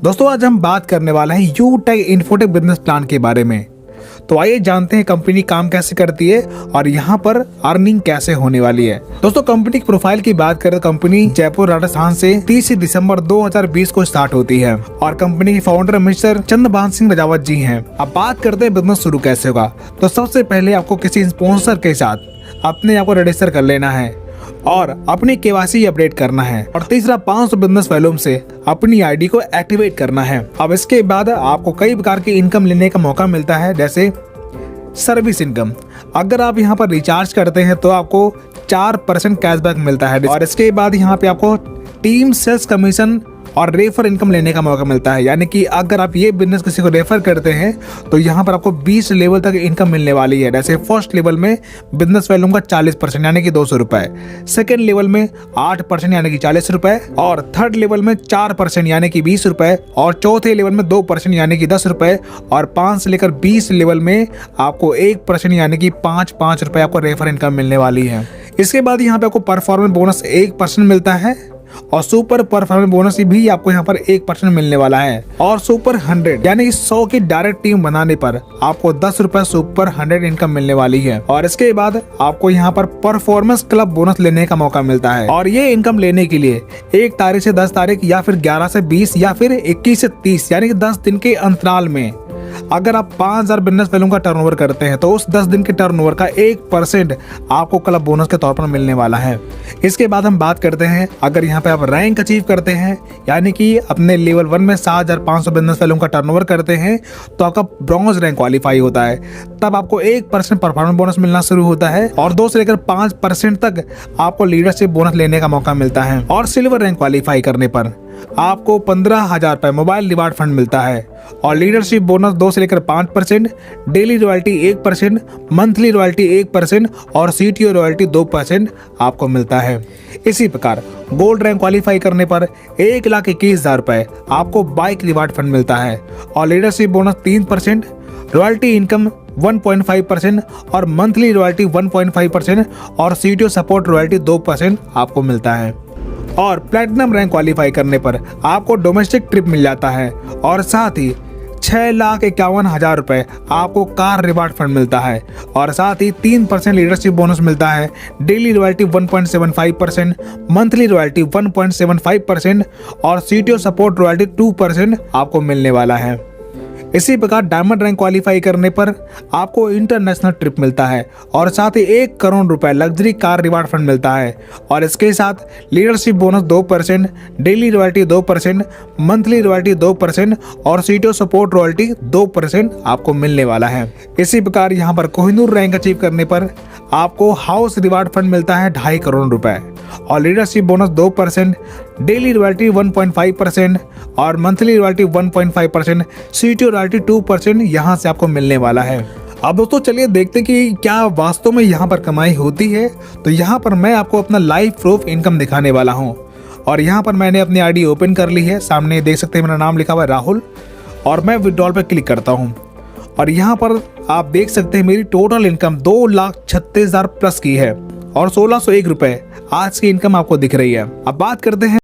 दोस्तों आज हम बात करने वाले हैं यूटेक इन्फोटेक बिजनेस प्लान के बारे में। तो आइए जानते हैं कंपनी काम कैसे करती है और यहाँ पर अर्निंग कैसे होने वाली है। दोस्तों कंपनी की प्रोफाइल की बात करें तो कंपनी जयपुर राजस्थान से 30 दिसंबर 2020 को स्टार्ट होती है और कंपनी के फाउंडर मिस्टर चंद्रभान सिंह राजावत जी हैं। अब बात करते हैं बिजनेस शुरू कैसे होगा। तो सबसे पहले आपको किसी स्पॉन्सर के साथ अपने आप को रजिस्टर कर लेना है और अपनी केवाईसी अपडेट करना है और तीसरा 500 बिजनेस वॉल्यूम से अपनी आईडी को एक्टिवेट करना है। अब इसके बाद आपको कई प्रकार की इनकम लेने का मौका मिलता है, जैसे सर्विस इनकम। अगर आप यहाँ पर रिचार्ज करते हैं तो आपको 4% कैशबैक मिलता है और इसके बाद यहाँ पे आपको टीम सेल्स कमीशन और रेफर इनकम लेने का मौका मिलता है। यानी कि अगर आप ये बिजनेस किसी को रेफर करते हैं तो यहाँ पर आपको 20 लेवल तक इनकम मिलने वाली है। जैसे फर्स्ट लेवल में बिजनेस वॉल्यूम का 40% यानी कि 200 रुपए, सेकेंड लेवल में 8% यानी कि 40 रुपए और थर्ड लेवल में 4% यानी कि 20 रुपए और चौथे लेवल में 2% यानी कि 10 रुपए और 5 से लेकर 20 लेवल में आपको 1% यानी कि 5 रुपए आपको रेफर इनकम मिलने वाली है। इसके बाद यहाँ पे आपको परफॉर्मेंस बोनस 1% मिलता है और सुपर परफॉर्मेंस बोनस भी आपको यहाँ पर 1% मिलने वाला है और सुपर 100 यानी 100 की डायरेक्ट टीम बनाने पर आपको 10 रुपए सुपर 100 इनकम मिलने वाली है। और इसके बाद आपको यहाँ पर परफॉर्मेंस क्लब बोनस लेने का मौका मिलता है और ये इनकम लेने के लिए 1 तारीख से 10 तारीख या फिर 11 से 20 या फिर 21 से 30 यानी कि 10 दिन के अंतराल में अगर आप 5000 बिजनेस वैल्यू का टर्नओवर करते हैं तो उस 10 दिन के टर्नओवर का 1% आपको क्लब बोनस के तौर पर मिलने वाला है। इसके बाद हम बात करते हैं अगर यहाँ पे आप रैंक अचीव करते हैं यानी कि अपने लेवल 1 में 7500 बिजनेस वैल्यू का टर्नओवर करते हैं तो आपका ब्रॉन्ज रैंक क्वालिफाई होता है। तब आपको 1% परफॉर्मेंस बोनस मिलना शुरू होता है और 2 से लेकर 5% तक आपको लीडरशिप बोनस लेने का मौका मिलता है। और सिल्वर रैंक क्वालिफाई करने पर आपको 15,000 रुपए मोबाइल रिवार्ड फंड मिलता है और लीडरशिप बोनस 2 से लेकर 5%, डेली रॉयल्टी 1%, मंथली रॉयल्टी 1% और सीटीओ रॉयल्टी 2% आपको मिलता है। इसी प्रकार गोल्ड रैंक क्वालिफाई करने पर 1,21,000 रुपए आपको बाइक रिवार्ड फंड मिलता है और लीडरशिप बोनस 3%, रॉयल्टी इनकम 1.5% और मंथली रॉयल्टी 1.5% और सीटीओ सपोर्ट रॉयल्टी 2% आपको मिलता है। और प्लैटिनम रैंक क्वालिफाई करने पर आपको डोमेस्टिक ट्रिप मिल जाता है और साथ ही 6,51,000 रुपए आपको कार रिवार्ड फंड मिलता है और साथ ही 3% लीडरशिप बोनस मिलता है, डेली रॉयल्टी 1.75%, मंथली रॉयल्टी 1.75% और सीटीओ सपोर्ट रॉयल्टी 2% आपको मिलने वाला है। इसी प्रकार डायमंड रैंक क्वालिफाई करने पर आपको इंटरनेशनल ट्रिप मिलता है और साथ ही 1 करोड़ रुपए लग्जरी कार रिवार्ड फंड मिलता है और इसके साथ leadership bonus 2%, daily royalty 2%, monthly royalty 2% और सीटीओ सपोर्ट रॉयल्टी 2% आपको मिलने वाला है। इसी प्रकार यहाँ पर कोहिनूर रैंक अचीव करने पर आपको हाउस रिवार्ड फंड मिलता है 2.5 करोड़ रुपए और लीडरशिप बोनस 2%, डेली रॉयल्टी 1.5% और मंथली रॉयल्टी 1.5%, सीटीओ रॉयल्टी 2% यहाँ से आपको मिलने वाला है। अब दोस्तों चलिए देखते हैं कि क्या वास्तव में यहाँ पर कमाई होती है। तो यहाँ पर मैं आपको अपना लाइव प्रूफ इनकम दिखाने वाला हूँ और यहाँ पर मैंने अपनी आईडी ओपन कर ली है। सामने देख सकते हैं मेरा नाम लिखा हुआ है राहुल और मैं विड्रॉल पर क्लिक करता हूँ और यहाँ पर आप देख सकते हैं मेरी टोटल इनकम 2,36,000 प्लस की है और 1,601 रुपए आज की इनकम आपको दिख रही है। अब बात करते हैं